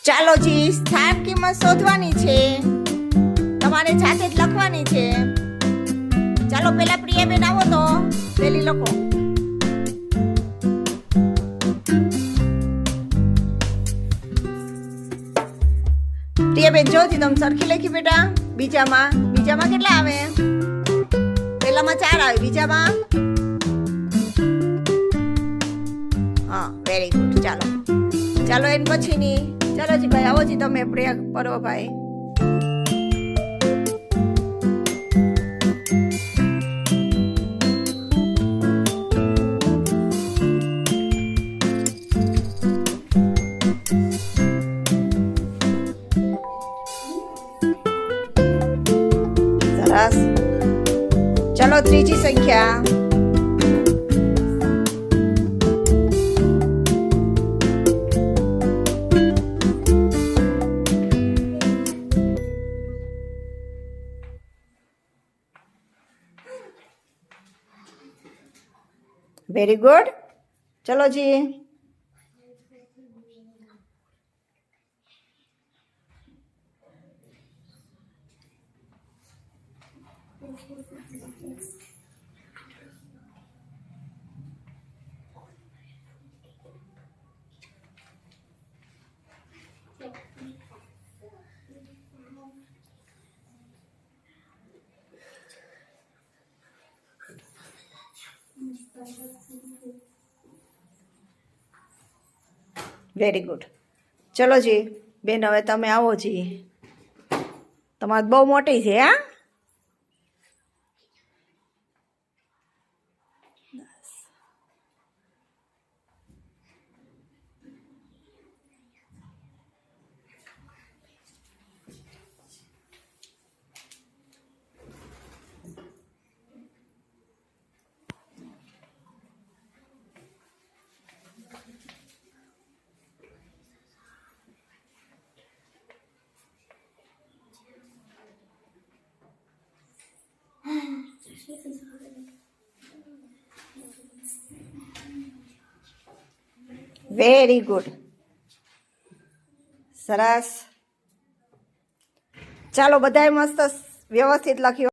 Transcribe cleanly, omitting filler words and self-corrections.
ચાલો જી સ્થાન કિંમત શોધવાની છે, તમારે જાતે જ લખવાની છે। ચાલો પેલા પ્રિયાબેન આવો તો પેલી લખો। પ્રિયાબેન જોજી તમે સરખી લખી બેટા। બીજામાં કેટલા આવે? પેલામાં 4 આવે, બીજામાં હા વેરી ગુડ। ચાલો એન પછીની ચાલો જી ભાઈ આવો જી તમે પ્રયાગ કરો ભાઈ। સરસ। ચલો ત્રીજી સંખ્યા વેરી ગુડ। ચલો જી વેરી ગુડ। ચલો જી બેન હવે તમે આવો જી, તમારે બહુ મોટી છે હા। વેરી ગુડ સરસ। ચાલો બધાએ મસ્ત વ્યવસ્થિત લખ્યું।